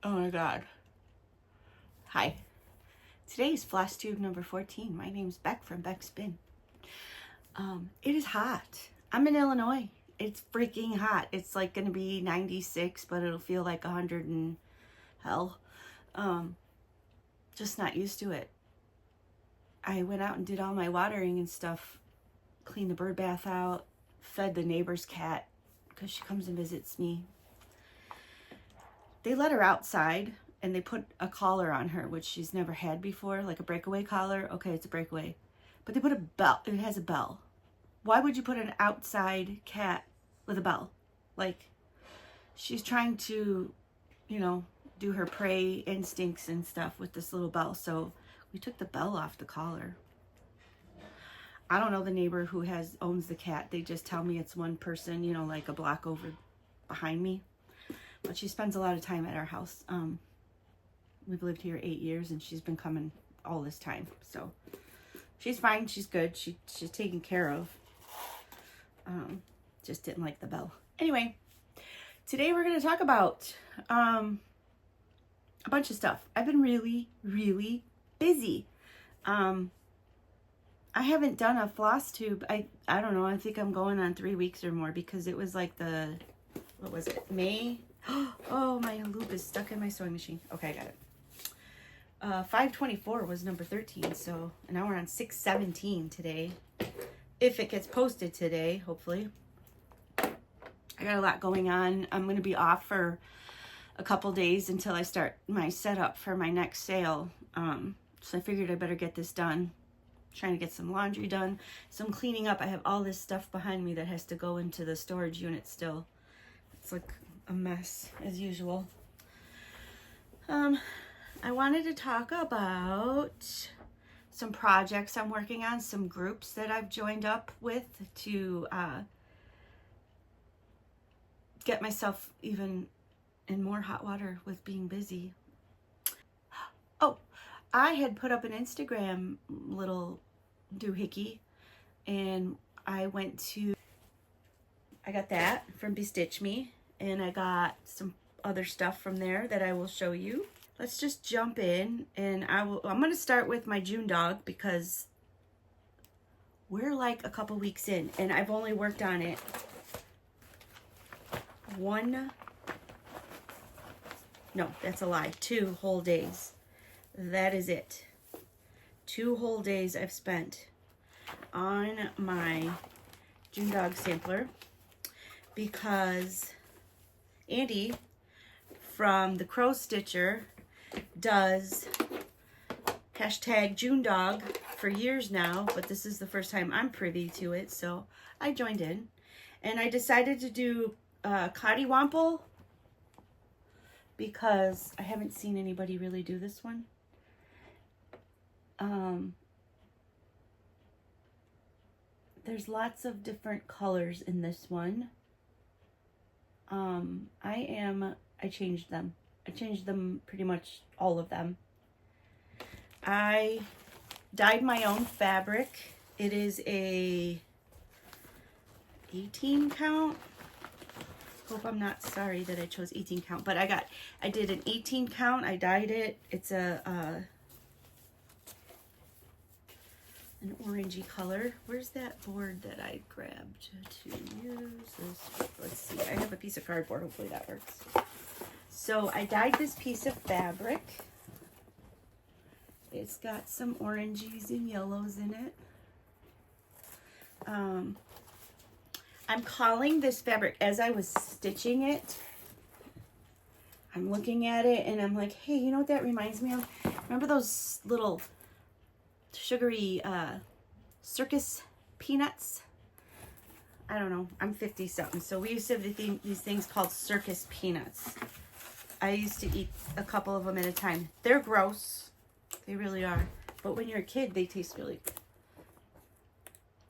Oh my god. Hi. Today's Flosstube number 14. My name's Beck from Beck's Bin. It is hot. I'm in Illinois. It's freaking hot. It's like gonna be 96, but it'll feel like 100 and hell. Just not used to it. I went out and did all my watering and stuff, cleaned the bird bath out, fed the neighbor's cat because she comes and visits me. They let her outside and they put a collar on her, which she's never had before, like a breakaway collar. Okay, it's a breakaway. But they put a bell. It has a bell. Why would you put an outside cat with a bell? Like, she's trying to, do her prey instincts and stuff with this little bell. So we took the bell off the collar. I don't know the neighbor who owns the cat. They just tell me it's one person, like a block over behind me. But she spends a lot of time at our house. We've lived here 8 years and she's been coming all this time. So she's fine. She's good. She's taken care of. Just didn't like the bell. Anyway, today we're going to talk about a bunch of stuff. I've been really, really busy. I haven't done a floss tube. I don't know. I think I'm going on 3 weeks or more because it was like what was it? May? Oh, my loop is stuck in my sewing machine. Okay, I got it. 524 was number 13. So now we're on 617 today. If it gets posted today, hopefully. I got a lot going on. I'm going to be off for a couple days until I start my setup for my next sale. So I figured I better get this done. Trying to get some laundry done, some cleaning up. I have all this stuff behind me that has to go into the storage unit still. It's like a mess as usual. I wanted to talk about some projects I'm working on, some groups that I've joined up with to get myself even in more hot water with being busy. Oh, I had put up an Instagram little doohickey, and I got that from Bestitch Me, and I got some other stuff from there that I will show you. Let's just jump in, and I'm going to start with my June dog because we're like a couple weeks in, and I've only worked on it 2 whole days. That is it. 2 whole days I've spent on my June dog sampler because Andy from the Crow Stitcher does hashtag June dog for years now, but this is the first time I'm privy to it, so I joined in and I decided to do Cottywomple because I haven't seen anybody really do this one. There's lots of different colors in this one. I changed them. I changed them pretty much all of them. I dyed my own fabric. It is a 18 count. Hope I'm not sorry that I chose 18 count, but I did an 18 count. I dyed it. It's an orangey color. Where's that board that I grabbed to use this? Let's see. I have a piece of cardboard. Hopefully that works. So I dyed this piece of fabric. It's got some oranges and yellows in it. I'm calling this fabric, as I was stitching it, I'm looking at it and I'm like, hey, you know what that reminds me of? Remember those little sugary circus peanuts? I don't know. I'm 50 something. So we used to have these things called circus peanuts. I used to eat a couple of them at a time. They're gross. They really are. But when you're a kid, they taste really good.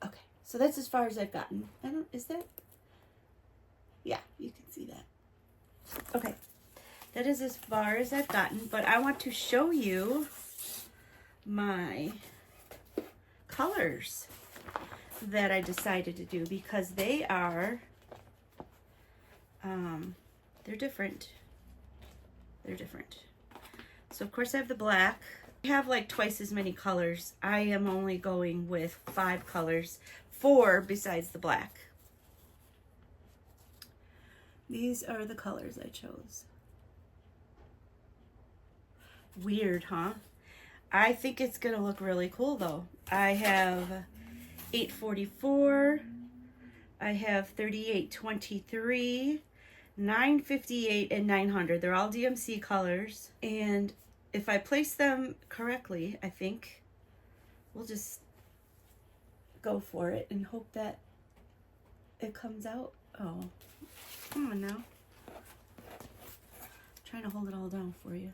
Okay. So that's as far as I've gotten. Is that? Yeah, you can see that. Okay. That is as far as I've gotten. But I want to show you my colors that I decided to do because they are, they're different. They're different. So of course I have the black. I have like twice as many colors. I am only going with 5 colors, 4 besides the black. These are the colors I chose. Weird, huh? I think it's gonna look really cool though. I have 844, I have 3823, 958, and 900. They're all DMC colors. And if I place them correctly, I think we'll just go for it and hope that it comes out. Oh, come on now. I'm trying to hold it all down for you.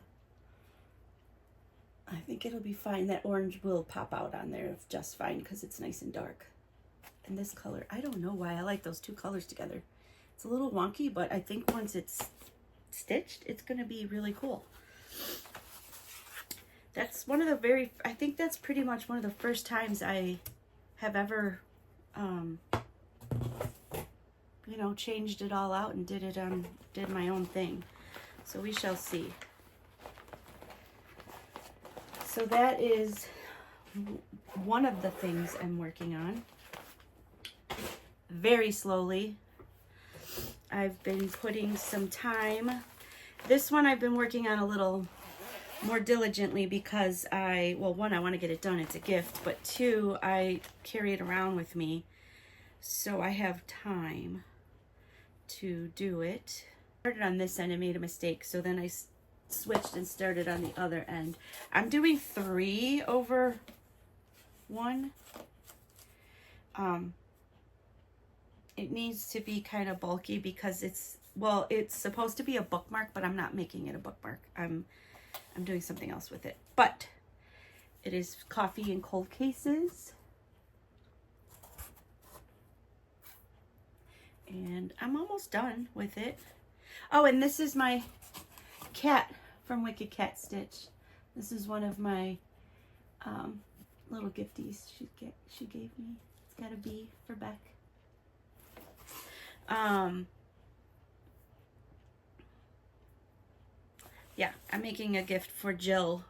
I think it'll be fine. That orange will pop out on there just fine because it's nice and dark. And this color, I don't know why I like those 2 colors together. It's a little wonky, but I think once it's stitched, it's going to be really cool. That's one of the I think that's pretty much one of the first times I have ever, you know, changed it all out and did my own thing. So we shall see. So that is one of the things I'm working on. Very slowly. I've been putting some time. This one I've been working on a little more diligently because well, one, I want to get it done. It's a gift. But 2, I carry it around with me. So I have time to do it. I started on this end and made a mistake. So then I switched and started on the other end. I'm doing 3 over 1. It needs to be kind of bulky because it's supposed to be a bookmark, but I'm not making it a bookmark. I'm doing something else with it. But it is coffee and cold cases. And I'm almost done with it. Oh, and this is my cat from Wicked Cat Stitch. This is one of my little gifties she gave me. It's got a bee for Beck. Yeah, I'm making a gift for Jill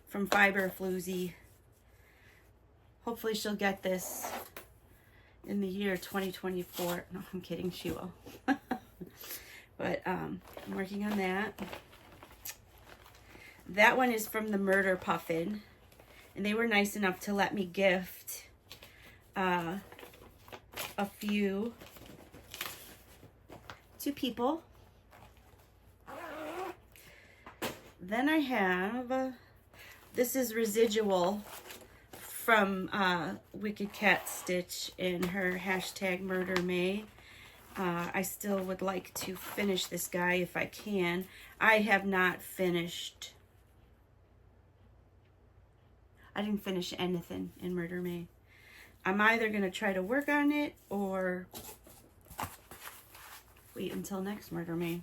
from Fiber Floozy. Hopefully she'll get this in the year 2024. No, I'm kidding, she will. But I'm working on that. That one is from the Murder Puffin. And they were nice enough to let me gift a few to people. Then I have, this is residual from Wicked Cat Stitch in her hashtag Murder May. I still would like to finish this guy if I can. I have not finished. I didn't finish anything in Murder May. I'm either going to try to work on it or wait until next Murder May.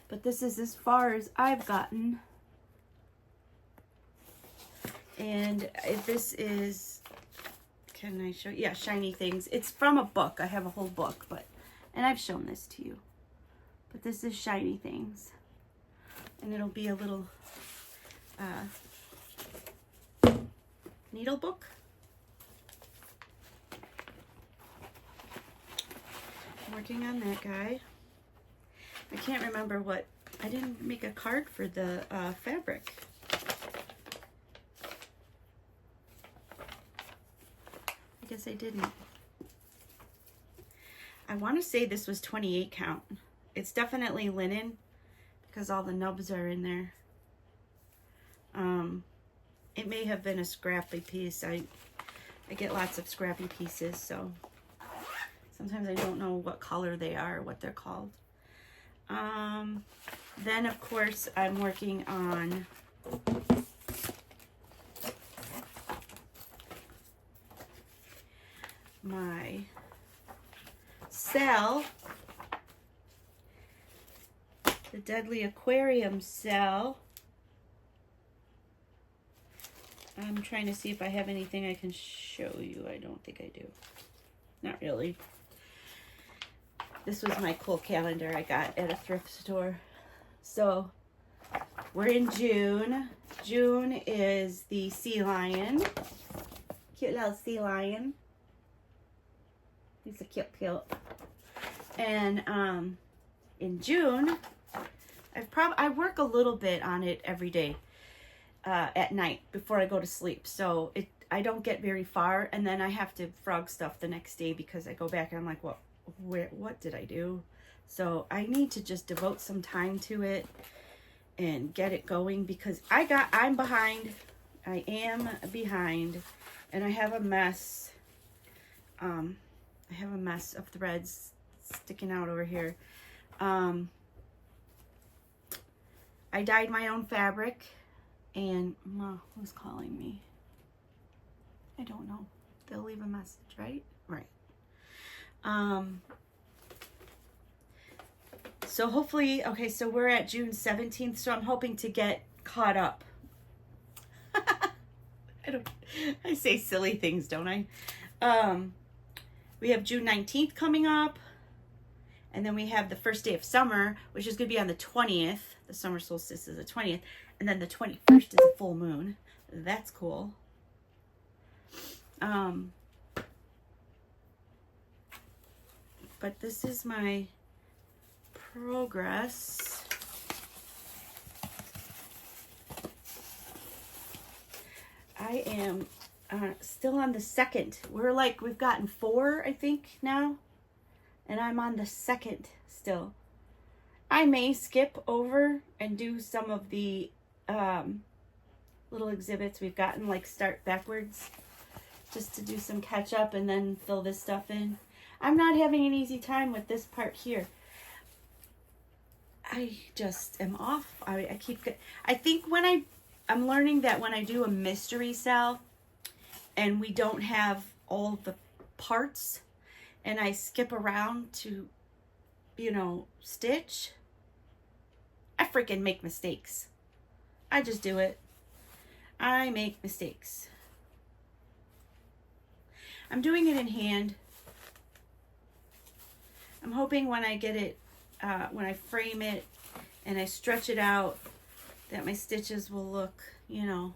But this is as far as I've gotten. And this is, can I show you? Yeah, Shiny Things. It's from a book. I have a whole book, and I've shown this to you. But this is Shiny Things. And it'll be a little needle book. I'm working on that guy. I can't remember what, I didn't make a card for the fabric. I guess I didn't. I want to say this was 28 count. It's definitely linen because all the nubs are in there. It may have been a scrappy piece. I get lots of scrappy pieces, so sometimes I don't know what color they are or what they're called. Then of course I'm working on my cell, the Deadly Aquarium cell. I'm trying to see if I have anything I can show you. I don't think I do. Not really. This was my cool calendar I got at a thrift store. So we're in June. June is the sea lion. Cute little sea lion. He's a cute. And in June, I work a little bit on it every day at night before I go to sleep. So I don't get very far, and then I have to frog stuff the next day because I go back and I'm like, what did I do? So I need to just devote some time to it and get it going because I'm behind. I am behind, and I have a mess. I have a mess of threads sticking out over here. I dyed my own fabric, and who's calling me? I don't know. They'll leave a message, right? Right. So hopefully, okay, so we're at June 17th, so I'm hoping to get caught up. I say silly things, don't I? We have June 19th coming up, and then we have the first day of summer, which is going to be on the 20th. The summer solstice is the 20th, and then the 21st is a full moon. That's cool. But this is my progress. I am still on the second. We've gotten 4, I think, now. And I'm on the second still. I may skip over and do some of the little exhibits we've gotten, like start backwards, just to do some catch up and then fill this stuff in. I'm not having an easy time with this part here. I just am off. I think I'm learning that when I do a mystery cell and we don't have all the parts and I skip around to, stitch, I freaking make mistakes. I just do it. I make mistakes. I'm doing it in hand. I'm hoping when I get it, when I frame it and I stretch it out, that my stitches will look, a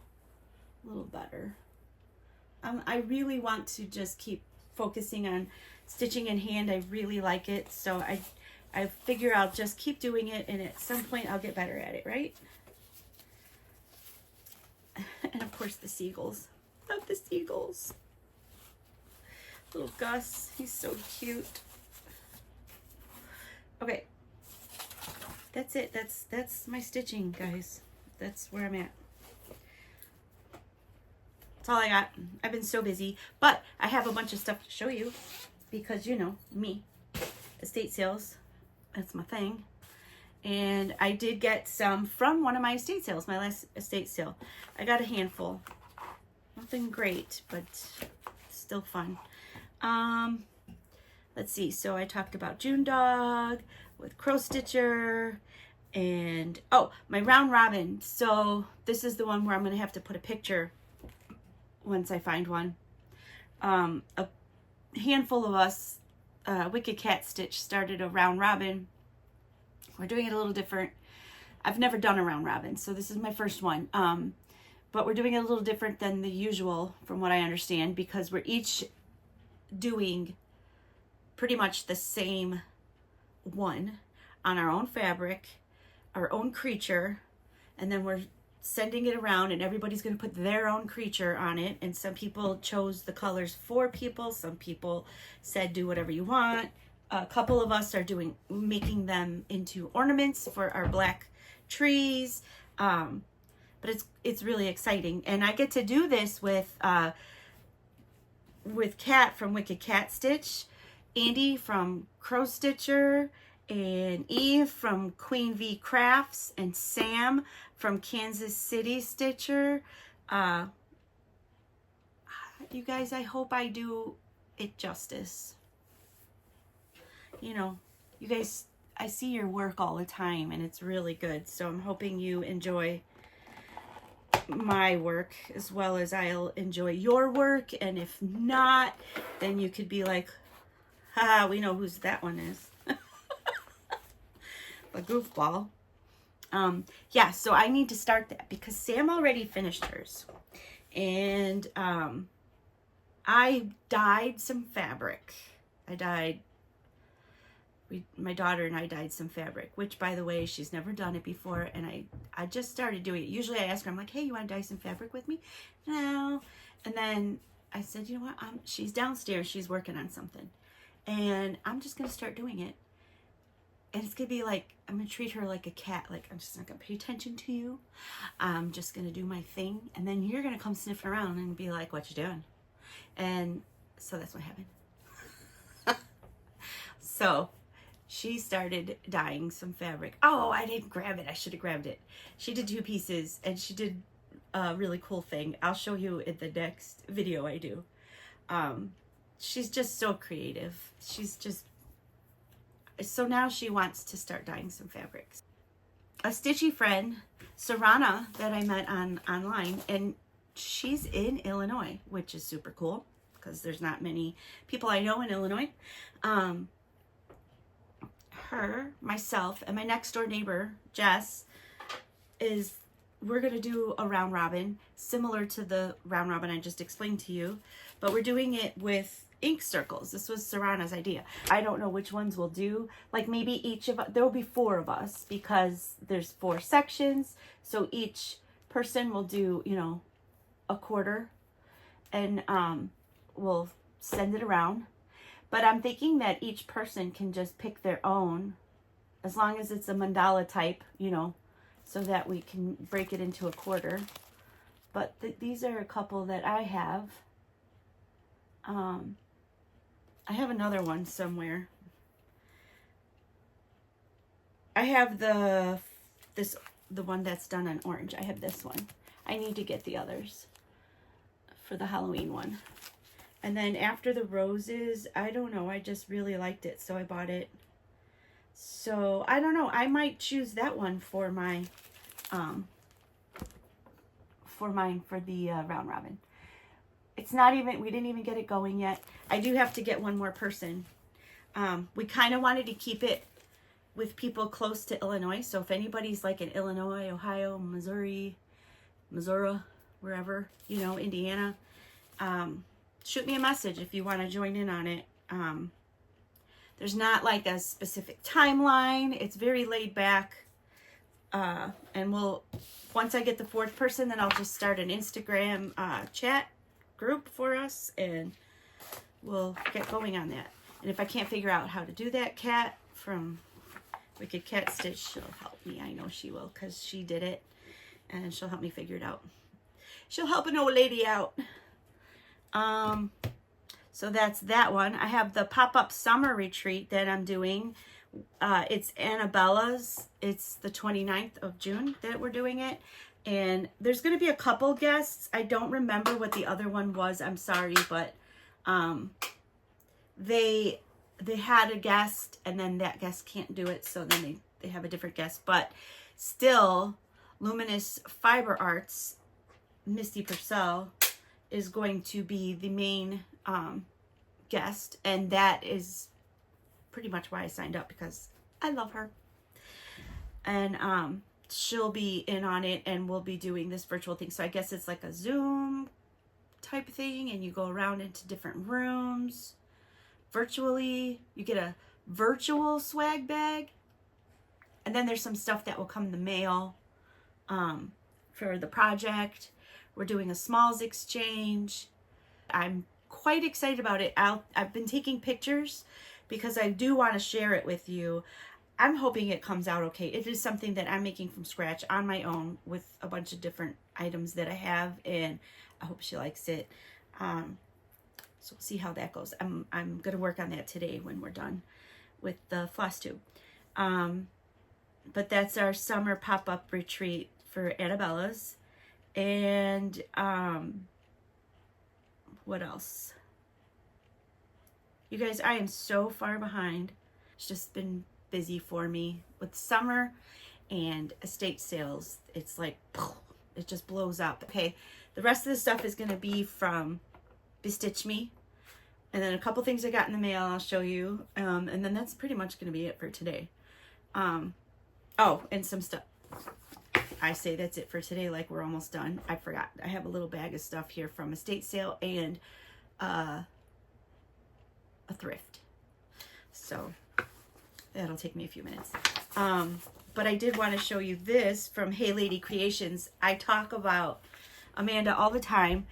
little better. I really want to just keep focusing on stitching in hand. I really like it. So I figure I'll just keep doing it, and at some point I'll get better at it, right? And of course the seagulls. Love the seagulls. Little Gus, he's so cute. Okay. That's it. That's my stitching, guys. That's where I'm at. That's all I got. I've been so busy, but I have a bunch of stuff to show you because me, estate sales, that's my thing. And I did get some from one of my estate sales, my last estate sale. I got a handful. Nothing great, but still fun. Let's see. So I talked about June Dog with Crow Stitcher and my round robin. So this is the one where I'm going to have to put a picture once I find one. A handful of us, Wicked Cat Stitch, started a round robin. We're doing it a little different. I've never done a round robin, so this is my first one. But we're doing it a little different than the usual, from what I understand, because we're each doing pretty much the same one on our own fabric, our own creature, and then we're sending it around, and everybody's going to put their own creature on it. And some people chose the colors for people. Some people said do whatever you want. A couple of us are making them into ornaments for our black trees. But it's really exciting, and I get to do this with Kat from Wicked Cat Stitch, Andy from Crow Stitcher, and Eve from Queen V Crafts, and Sam from Kansas City Stitcher. You guys, I hope I do it justice. You guys, I see your work all the time, and it's really good. So I'm hoping you enjoy my work as well as I'll enjoy your work. And if not, then you could be like, Ha, we know whose that one is. A goofball. Yeah, so I need to start that because Sam already finished hers. And I dyed some fabric. My daughter and I dyed some fabric, which, by the way, she's never done it before, and I just started doing it. Usually I ask her, I'm like, hey, you want to dye some fabric with me? No. And then I said, you know what? She's downstairs. She's working on something. And I'm just going to start doing it. And it's going to be like, I'm going to treat her like a cat. Like, I'm just not going to pay attention to you. I'm just going to do my thing. And then you're going to come sniffing around and be like, what you doing? And so that's what happened. So she started dyeing some fabric. Oh, I didn't grab it. I should have grabbed it. She did 2 pieces and she did a really cool thing. I'll show you in the next video I do. She's just so creative. So now she wants to start dyeing some fabrics. A stitchy friend, Sarana, that I met online, and she's in Illinois, which is super cool because there's not many people I know in Illinois. Her, myself, and my next door neighbor, Jess, we're going to do a round robin similar to the round robin I just explained to you, but we're doing it with ink circles. This was Sarana's idea. I don't know which ones we'll do. Like maybe each of us, there will be 4 of us because there's 4 sections. So each person will do, you know, a quarter, and we'll send it around. But I'm thinking that each person can just pick their own, as long as it's a mandala type, you know, so that we can break it into a quarter. But these are a couple that I have. I have another one somewhere. I have the one that's done on orange. I have this one. I need to get the others for the Halloween one. And then after the roses, I don't know, I just really liked it, so I bought it. So I don't know, I might choose that one for my for the round robin. It's not even, we didn't even get it going yet. I do have to get one more person. We kind of wanted to keep it with people close to Illinois. So if anybody's like in Illinois, Ohio, Missouri, wherever, you know, Indiana, shoot me a message if you want to join in on it. There's not like a specific timeline. It's very laid back. And once I get the 4th person, then I'll just start an Instagram chat group for us, and we'll get going on that. And if I can't figure out how to do that, Kat from Wicked Cat Stitch, she'll help me. I know she will, because she did it, and she'll help me figure it out. She'll help an old lady out. So that's that one. I have the pop-up summer retreat that I'm doing. It's Annabella's. It's the 29th of June that we're doing it. And there's going to be a couple guests. I don't remember what the other one was. I'm sorry, but they had a guest, and then that guest can't do it, so then they have a different guest. But still, Luminous Fiber Arts, Misty Purcell, is going to be the main guest, and that is pretty much why I signed up, because I love her. And she'll be in on it, and we'll be doing this virtual thing. So I guess it's like a Zoom type thing, and you go around into different rooms virtually. You get a virtual swag bag, and then there's some stuff that will come in the mail for the project. We're doing a smalls exchange. I'm quite excited about it. I've been taking pictures because I do want to share it with you. I'm hoping it comes out okay. It is something that I'm making from scratch on my own with a bunch of different items that I have, and I hope she likes it. So we'll see how that goes. I'm going to work on that today when we're done with the Flosstube. But that's our summer pop-up retreat for Annabella's. And what else? You guys, I am so far behind. It's just been busy for me with summer and estate sales. It's like, it just blows up. Okay, the rest of the stuff is going to be from Bestitch Me, And then a couple things I got in the mail I'll show you. And then that's pretty much going to be it for today. Oh, and some stuff. I say that's it for today, like we're almost done. I forgot. I have a little bag of stuff here from estate sale and a thrift. So that'll take me a few minutes. But I did want to show you this from Hey Lady Creations. I talk about Amanda all the time.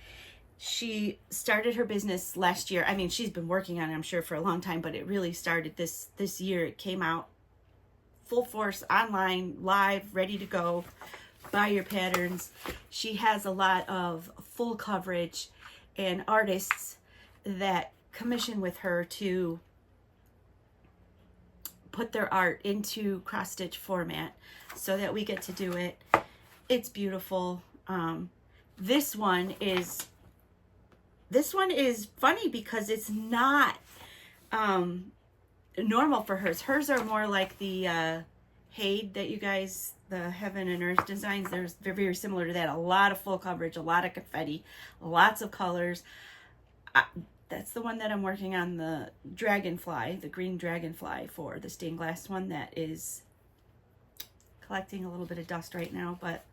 She started her business last year. I mean, she's been working on it, I'm sure, for a long time, but it really started this year. It came out full force, online, live, ready to go. Buy your patterns. She has a lot of full coverage and artists that commission with her to put their art into cross stitch format so that we get to do it. It's beautiful. This one is funny because it's not normal for hers. Hers are more like the Hade that you guys, the Heaven and Earth designs. They're very similar to that. A lot of full coverage, a lot of confetti, lots of colors. That's the one that I'm working on, the dragonfly, the green dragonfly for, the stained glass one that is collecting a little bit of dust right now, but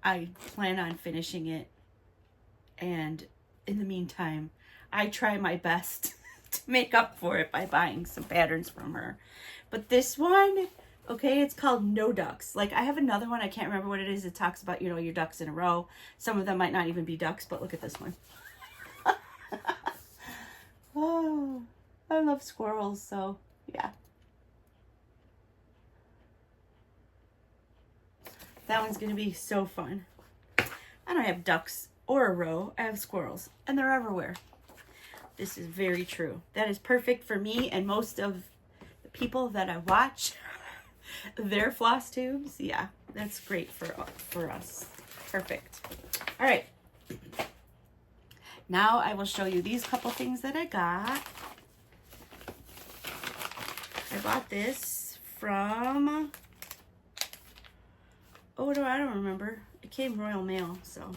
I plan on finishing it. And in the meantime, I try my best to make up for it by buying some patterns from her. But this one, okay, it's called No Ducks. Like, I have another one, I can't remember what it is. It talks about, you know, your ducks in a row. Some of them might not even be ducks, but look at this one. Oh, I love squirrels, so yeah. That one's gonna be so fun. I don't have ducks or a row, I have squirrels, and they're everywhere. This is very true. That is perfect for me and most of the people that I watch. Their floss tubes, yeah, that's great for us. Perfect. All right. Now I will show you these couple things that I got. I bought this from, oh, I don't remember. It came Royal Mail, so.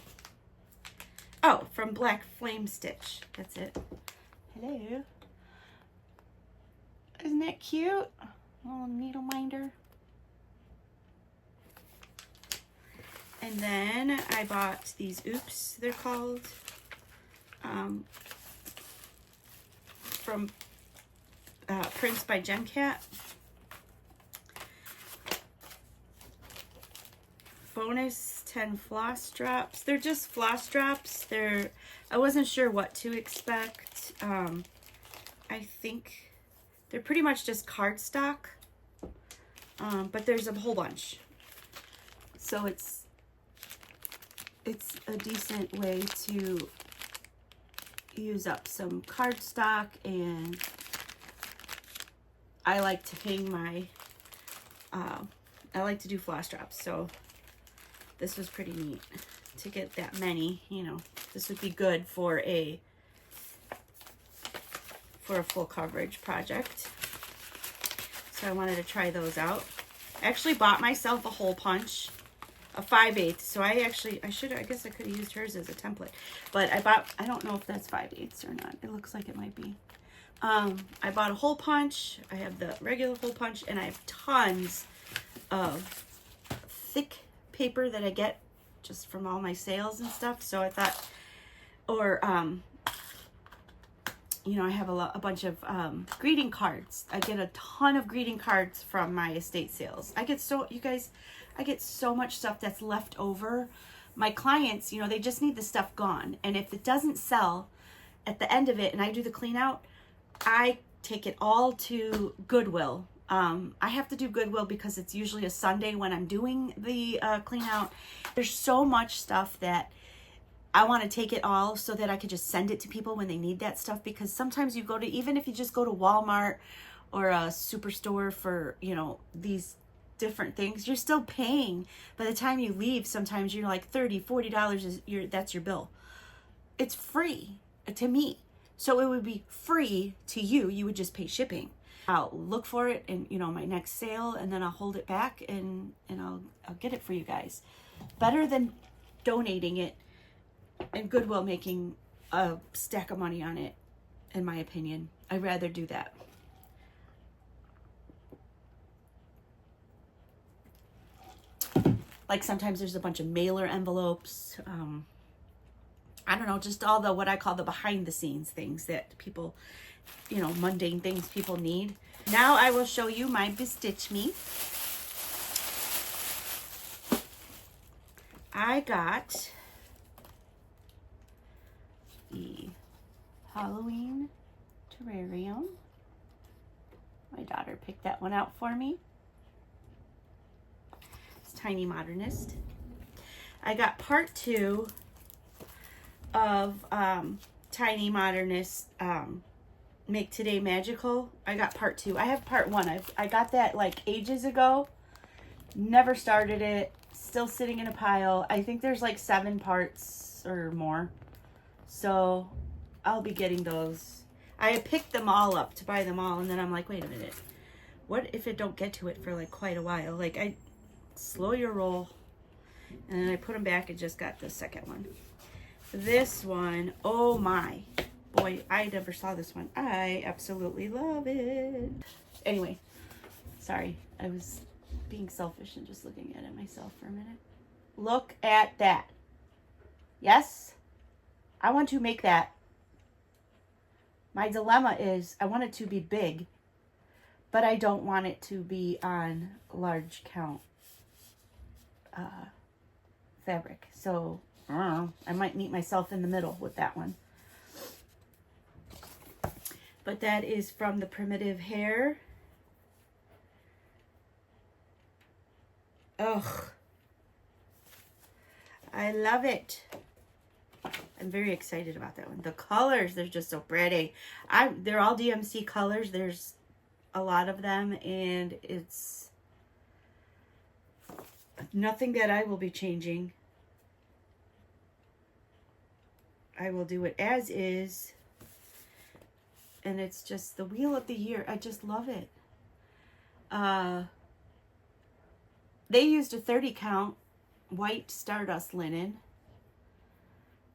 Oh, from Black Flame Stitch. That's it. Hello. Isn't that cute? Little needle minder. And then I bought these Oops, they're called. From Prints by GemCat. Bonus 10 floss drops. They're just floss drops. I wasn't sure what to expect. I think they're pretty much just cardstock, but there's a whole bunch. So it's a decent way to use up some cardstock, and I like to hang my, I like to do floss drops, so this was pretty neat to get that many. You know, this would be good for a full coverage project. So I wanted to try those out. I actually bought myself a hole punch, a 5/8. So I guess I could have used hers as a template, but I don't know if that's 5/8 or not. It looks like it might be. I bought a hole punch. I have the regular hole punch, and I have tons of thick paper that I get just from all my sales and stuff. So I thought, or you know, I have a bunch of greeting cards. I get a ton of greeting cards from my estate sales. You guys, I get so much stuff that's left over. My clients, you know, they just need the stuff gone. And if it doesn't sell at the end of it and I do the clean out, I take it all to Goodwill. I have to do Goodwill because it's usually a Sunday when I'm doing the clean out. There's so much stuff that I want to take it all so that I could just send it to people when they need that stuff, because sometimes you go to, even if you just go to Walmart or a superstore for, you know, these different things, you're still paying. By the time you leave, sometimes you're like $30-$40 that's your bill. It's free to me. So it would be free to you. You would just pay shipping. I'll look for it in, you know, my next sale, and then I'll hold it back and I'll get it for you guys. Better than donating it and Goodwill making a stack of money on it in my opinion. I'd rather do that. Like sometimes there's a bunch of mailer envelopes. I don't know, just all the, what I call the behind the scenes things that people, you know, mundane things people need. Now I will show you my Bestitch Me. I got the Halloween terrarium. My daughter picked that one out for me. It's Tiny Modernist. I got part 2 of Tiny Modernist Make Today Magical. I got part 2. I have part 1. I got that like ages ago. Never started it. Still sitting in a pile. I think there's like 7 parts or more. So I'll be getting those. I had picked them all up to buy them all, and then I'm like, wait a minute. What if I don't get to it for like quite a while? Like, I slow your roll. And then I put them back and just got the second one. This one, oh my. Boy, I never saw this one. I absolutely love it. Anyway, sorry. I was being selfish and just looking at it myself for a minute. Look at that. Yes? I want to make that. My dilemma is I want it to be big, but I don't want it to be on large count fabric. So I might meet myself in the middle with that one. But that is from the Primitive Hair. Ugh. I love it. I'm very excited about that one. The colors, they're just so pretty. They're all DMC colors. There's a lot of them, and it's nothing that I will be changing. I will do it as is. And it's just the Wheel of the Year. I just love it. They used a 30 count white Stardust linen.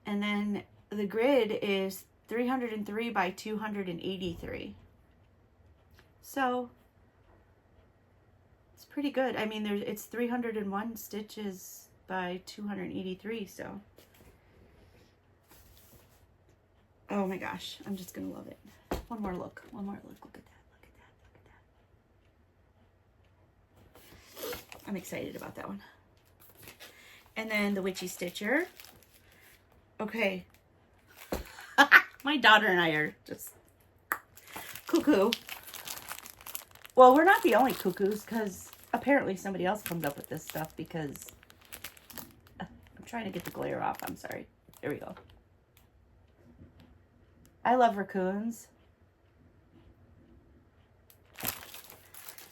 And then the grid is 303 by 283. So it's pretty good. I mean, it's 301 stitches by 283. So, oh my gosh, I'm just gonna love it. One more look. One more look. Look at that. Look at that. Look at that. I'm excited about that one. And then the Witchy Stitcher. Okay. My daughter and I are just cuckoo. Well, we're not the only cuckoos, because apparently somebody else comes up with this stuff, because I'm trying to get the glare off. I'm sorry. There we go. I love raccoons.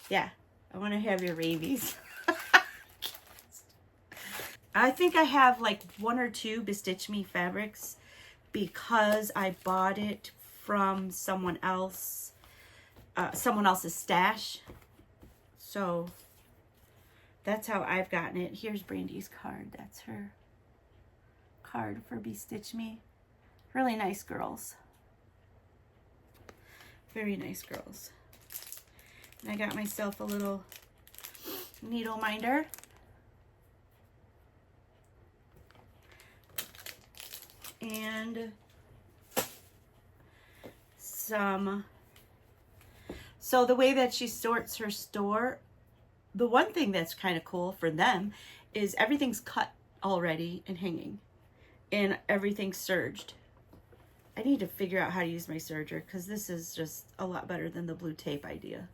Yeah, I want to have your rabies. I think I have like 1 or 2 Bestitch Me fabrics because I bought it from someone else, someone else's stash. So that's how I've gotten it. Here's Brandy's card. That's her card for Bestitch Me. Really nice girls. Very nice girls. And I got myself a little needle minder. And some, so the way that she sorts her store, the one thing that's kind of cool for them is everything's cut already and hanging, and everything's serged. I need to figure out how to use my serger, because this is just a lot better than the blue tape idea.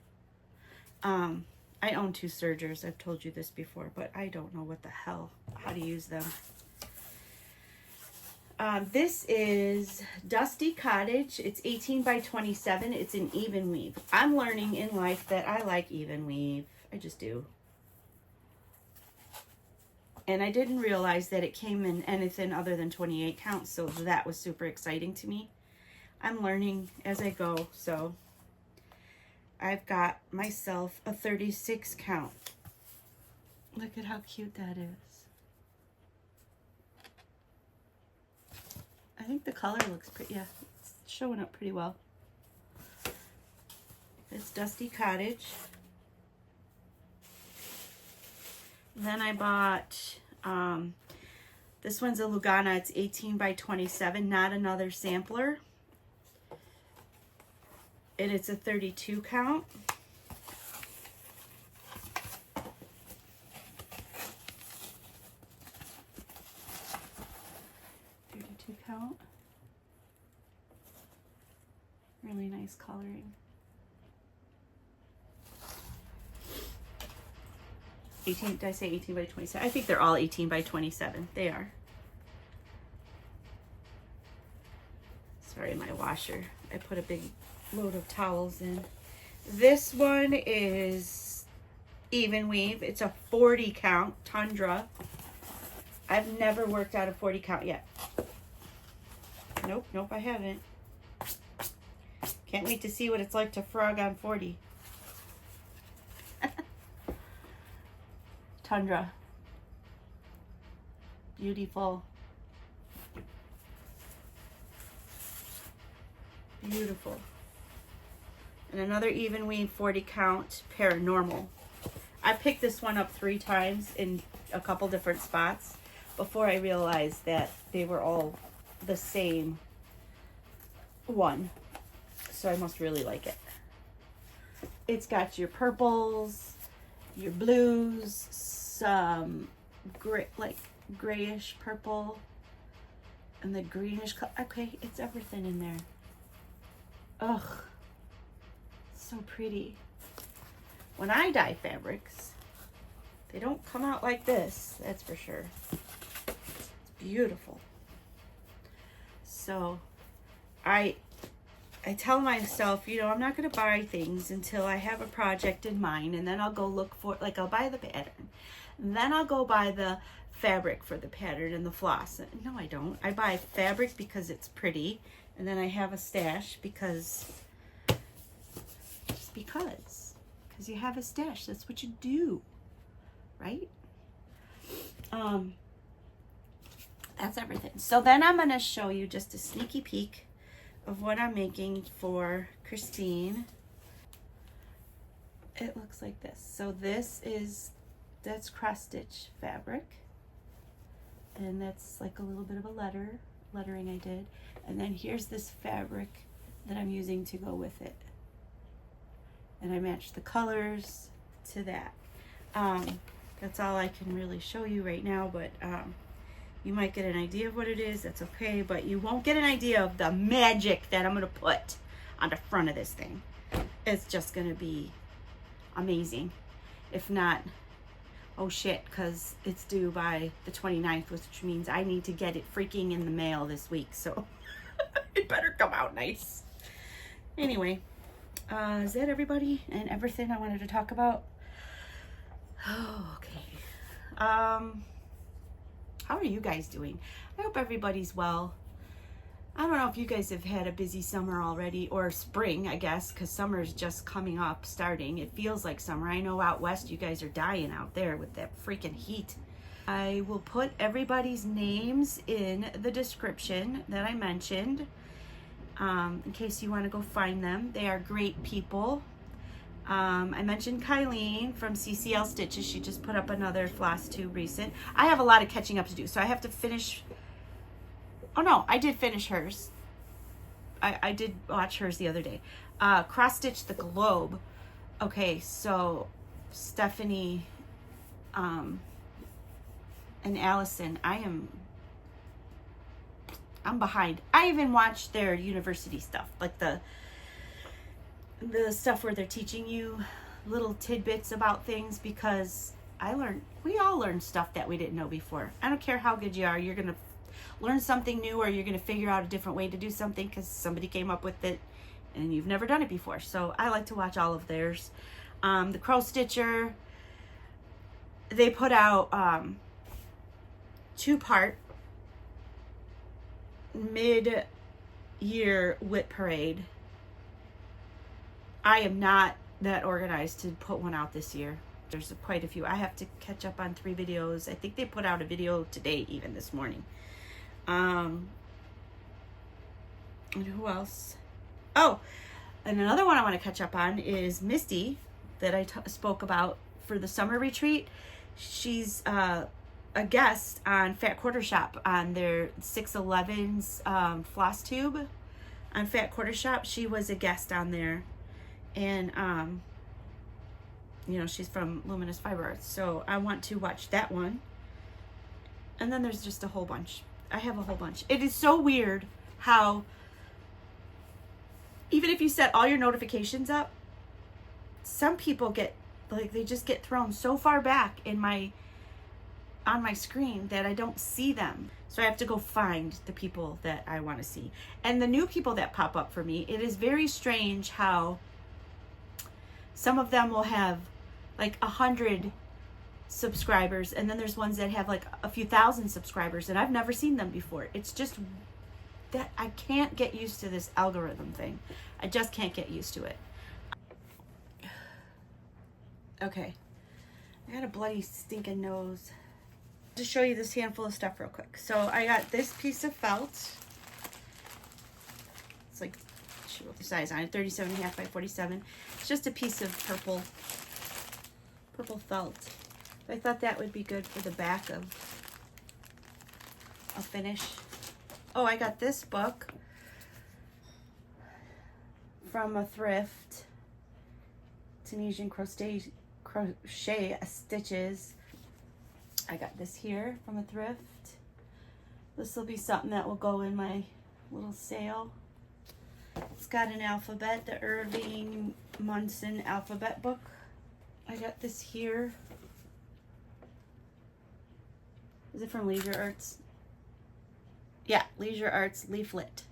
I own 2 sergers. I've told you this before, but I don't know what the hell, how to use them. This is Dusty Cottage. It's 18 by 27. It's an even weave. I'm learning in life that I like even weave. I just do. And I didn't realize that it came in anything other than 28 counts, so that was super exciting to me. I'm learning as I go, so I've got myself a 36 count. Look at how cute that is. I think the color looks pretty. Yeah, it's It's showing up pretty well. It's Dusty Cottage. Then I bought, this one's a Lugana. It's 18 by 27, not another sampler. And it's a 32 count. Count. Really nice coloring. 18, did I say 18 by 27? I think they're all 18 by 27. They are. Sorry, my washer. I put a big load of towels in. This one is even weave. It's a 40 count Tundra. I've never worked out a 40 count yet. Nope, I haven't. Can't wait to see what it's like to frog on 40. Tundra. Beautiful. Beautiful. And another even weave 40 count Paranormal. I picked this one up 3 times in a couple different spots before I realized that they were all the same one, so I must really like it. It's got your purples, your blues, some gray, like grayish purple, and the greenish color. Okay, it's everything in there. Ugh, so pretty. When I dye fabrics, they don't come out like this, that's for sure. It's beautiful. So I tell myself, you know, I'm not going to buy things until I have a project in mind, and then I'll go look for, like, I'll buy the pattern. And then I'll go buy the fabric for the pattern and the floss. No, I don't. I buy fabric because it's pretty, and then I have a stash because you have a stash. That's what you do, right? That's everything. So then I'm going to show you just a sneaky peek of what I'm making for Christine. It looks like this. So that's cross stitch fabric. And that's like a little bit of a lettering I did. And then here's this fabric that I'm using to go with it. And I matched the colors to that. That's all I can really show you right now, but you might get an idea of what it is. That's okay, but you won't get an idea of the magic that I'm going to put on the front of this thing. It's just going to be amazing. If not, oh shit, because it's due by the 29th, which means I need to get it freaking in the mail this week, so it better come out nice. Anyway, is that everybody and everything I wanted to talk about? Oh, okay. How are you guys doing? I hope everybody's well. I don't know if you guys have had a busy summer already, or spring, I guess, because summer's just coming up, starting. It feels like summer. I know out west you guys are dying out there with that freaking heat. I will put everybody's names in the description that I mentioned, in case you want to go find them. They are great people. I mentioned Kylene from CCL Stitches. She just put up another Flosstube recent. I have a lot of catching up to do, so I have to finish. Oh no, I did finish hers. I did watch hers the other day. Cross Stitch the Globe. Okay, so Stephanie and Allison, I'm behind. I even watched their university stuff, like the stuff where they're teaching you little tidbits about things, because we all learn stuff that we didn't know before. I don't care how good you are, you're gonna learn something new, or you're gonna figure out a different way to do something because somebody came up with it and you've never done it before. So I like to watch all of theirs. The Crow Stitcher, they put out 2-part mid-year Wit Parade. I am not that organized to put one out this year. There's quite a few. I have to catch up on 3 videos. I think they put out a video today, even this morning. And who else? Oh, and another one I want to catch up on is Misty that I spoke about for the summer retreat. She's a guest on Fat Quarter Shop on their 611's Flosstube on Fat Quarter Shop. She was a guest on there. And, you know, she's from Luminous Fiber Arts. So I want to watch that one. And then there's just a whole bunch. I have a whole bunch. It is so weird how even if you set all your notifications up, some people get, like, they just get thrown so far back in on my screen that I don't see them. So I have to go find the people that I want to see. And the new people that pop up for me, it is very strange how some of them will have like 100 subscribers, and then there's ones that have like a few thousand subscribers, and I've never seen them before. It's just that I can't get used to this algorithm thing. I just can't get used to it. Okay, I got a bloody stinking nose. To show you this handful of stuff real quick. So I got this piece of felt. It's like, she wrote the size on it, 37.5 by 47. It's just a piece of purple felt. I thought that would be good for the back of a finish. Oh, I got this book from a thrift. Tunisian crochet stitches. I got this here from a thrift. This will be something that will go in my little sale. It's got an alphabet, the Irving Munson alphabet book. I got this here. Is it from Leisure Arts? Yeah, Leisure Arts leaflet.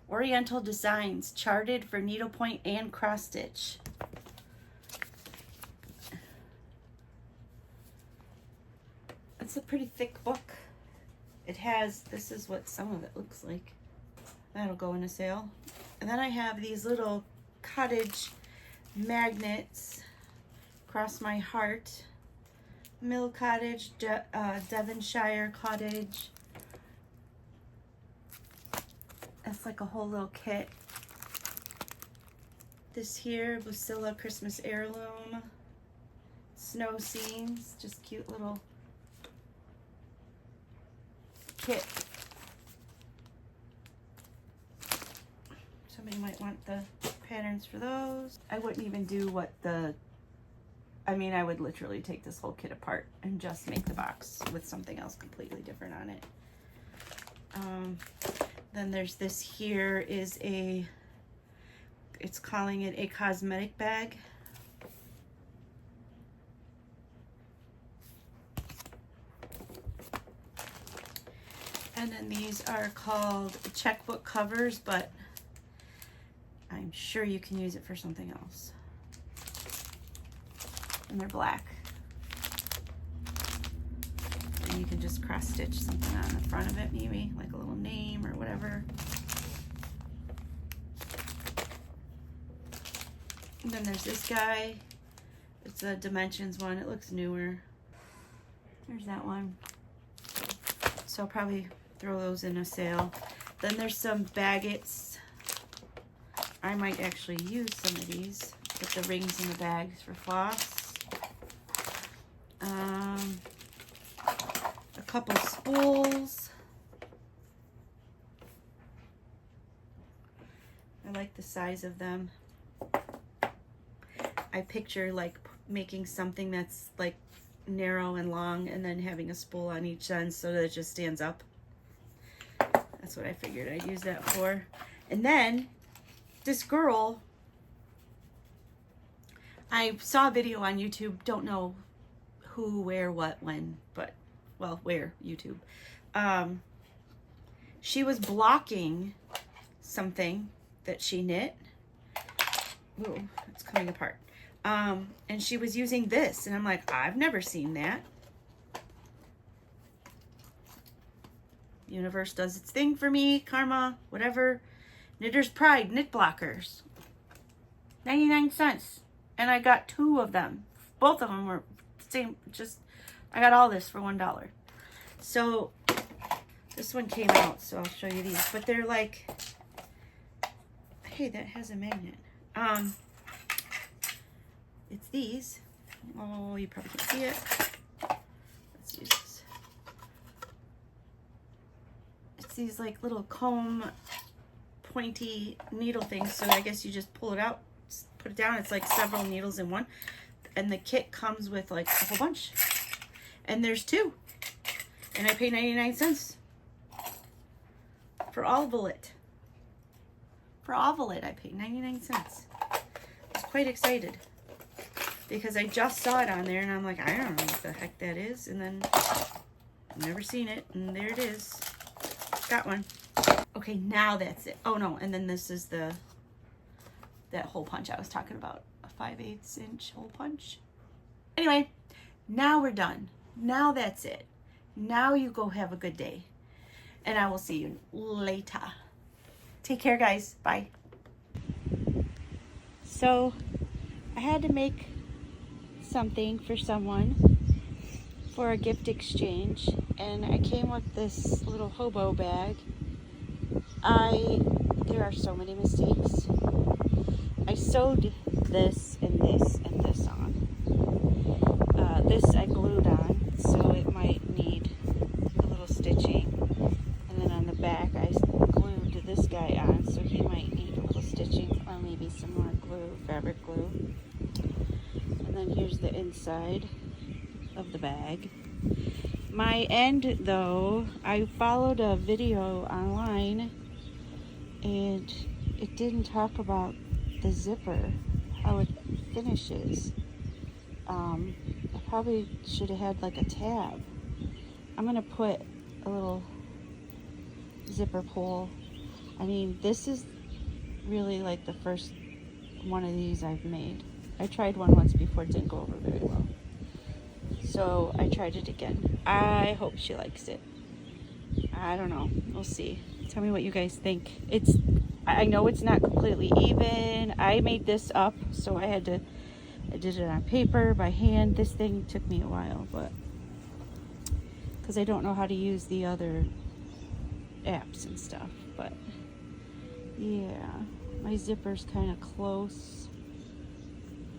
Oriental Designs, charted for needlepoint and cross stitch. It's a pretty thick book. It has, this is what some of it looks like. That'll go in a sale. And then I have these little cottage magnets. Cross My Heart. Mill Cottage, Devonshire Cottage. That's like a whole little kit. This here, Lucilla Christmas Heirloom. Snow Scenes, just cute little kit. Somebody might want the patterns for those. I wouldn't even do what I would literally take this whole kit apart and just make the box with something else completely different on it. Then there's this here is it's calling it a cosmetic bag. And then these are called checkbook covers, but I'm sure you can use it for something else. And they're black. And you can just cross stitch something on the front of it, maybe like a little name or whatever. And then there's this guy. It's a Dimensions one. It looks newer. There's that one. So I'll probably throw those in a sale. Then there's some baguettes. I might actually use some of these. Put the rings in the bags for floss. A couple spools. I like the size of them. I picture like making something that's like narrow and long and then having a spool on each end so that it just stands up. That's what I figured I'd use that for. And then this girl, I saw a video on YouTube, don't know who, where, what, when, but, well, where, YouTube. She was blocking something that she knit. Ooh, it's coming apart. And she was using this, and I'm like, I've never seen that. Universe does its thing for me, karma, whatever. Knitter's Pride knit blockers. 99 cents. And I got 2 of them. Both of them were same, I got all this for $1. So this one came out, so I'll show you these. But they're like hey, that has a magnet. It's these. Oh, you probably can't see it. Let's use this. It's these like little comb pointy needle things. So I guess you just pull it out, put it down. It's like several needles in one. And the kit comes with like a whole bunch. And there's 2. And I pay 99 cents for all of it. For all of it, I paid 99 cents. I was quite excited because I just saw it on there and I'm like, I don't know what the heck that is. And then I've never seen it, and there it is. Got one. Okay, now that's it. Oh no, and then this is that hole punch I was talking about. A 5/8 inch hole punch. Anyway, now we're done. Now that's it. Now you go have a good day. And I will see you later. Take care, guys. Bye. So, I had to make something for someone for a gift exchange. And I came with this little hobo bag. There are so many mistakes. I sewed this and this and this on. This I glued on, so it might need a little stitching. And then on the back I glued this guy on, so he might need a little stitching, or maybe some more glue, fabric glue. And then here's the inside of the bag. My end, though, I followed a video online and it didn't talk about the zipper, how it finishes. I probably should have had like a tab. I'm gonna put a little zipper pull. I mean, this is really like the first one of these I've made. I tried one once before, it didn't go over very well. So I tried it again. I hope she likes it. I don't know, we'll see. Tell me what you guys think. I know it's not completely even. I made this up, so I did it on paper by hand. This thing took me a while, but because I don't know how to use the other apps and stuff. But yeah, my zipper's kind of close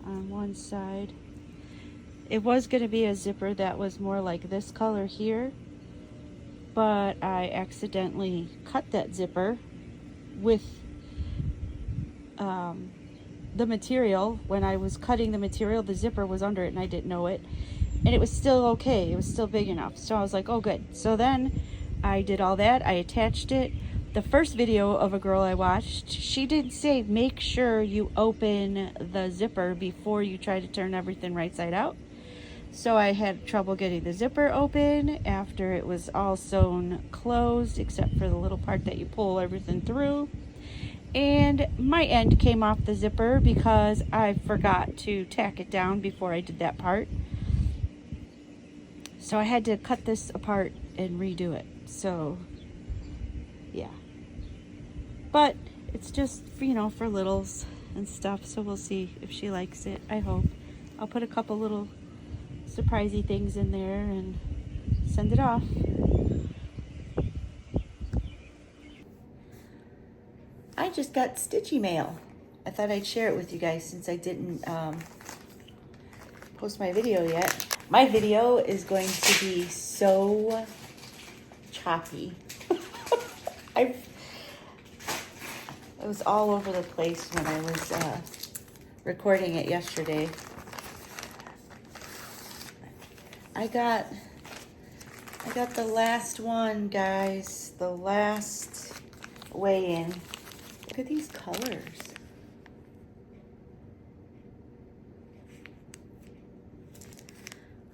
on one side. It was going to be a zipper that was more like this color here, but I accidentally cut that zipper with the material. When I was cutting the material, the zipper was under it and I didn't know it, and it was still okay. It was still big enough, so I was like, oh good. So then I did all that. I attached it. The first video of a girl I watched, she did say make sure you open the zipper before you try to turn everything right side out. So I had trouble getting the zipper open after it was all sewn closed, except for the little part that you pull everything through. And my end came off the zipper because I forgot to tack it down before I did that part. So I had to cut this apart and redo it. So yeah. But it's just, you know, for littles and stuff. So we'll see if she likes it. I hope. I'll put a couple little surprisey things in there and send it off. I just got stitchy mail. I thought I'd share it with you guys since I didn't post my video yet. My video is going to be so choppy. It was all over the place when I was recording it yesterday. I got the last one, guys. The last weigh-in. Look at these colors.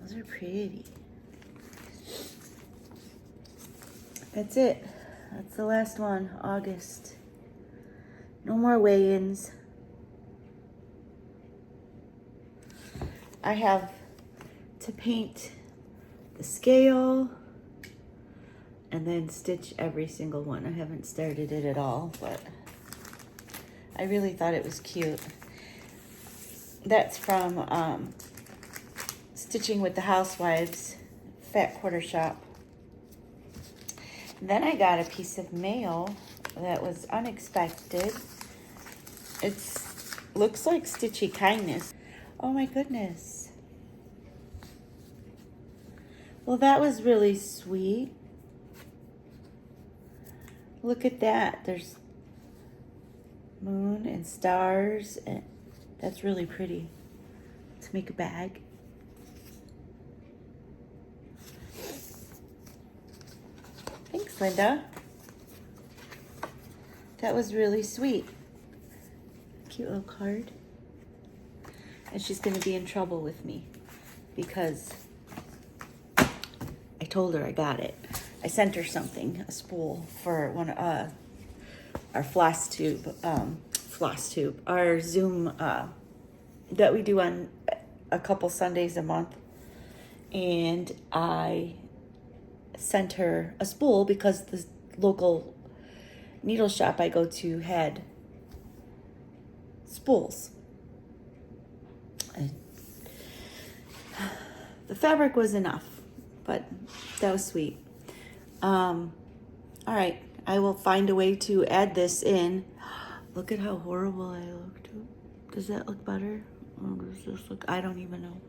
Those are pretty. That's it. That's the last one, August. No more weigh-ins. I have to paint the scale and then stitch every single one. I haven't started it at all, but I really thought it was cute. That's from Stitching with the Housewives, Fat Quarter Shop. Then I got a piece of mail that was unexpected. It's looks like Stitchy Kindness. Oh my goodness. Well, that was really sweet. Look at that. There's moon and stars, and that's really pretty to make a bag. Thanks, Linda. That was really sweet. Cute little card. And she's going to be in trouble with me because I told her I got it. I sent her something, a spool for one our Flosstube, our Zoom that we do on a couple Sundays a month. And I sent her a spool because the local needle shop I go to had spools. The fabric was enough, but that was sweet. All right, I will find a way to add this in. Look at how horrible I look too. Does that look better? Or does this look, I don't even know.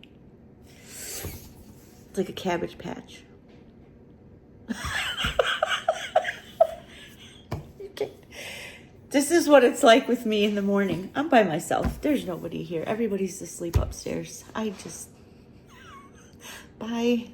It's like a Cabbage Patch. This is what it's like with me in the morning. I'm by myself. There's nobody here. Everybody's asleep upstairs. Bye.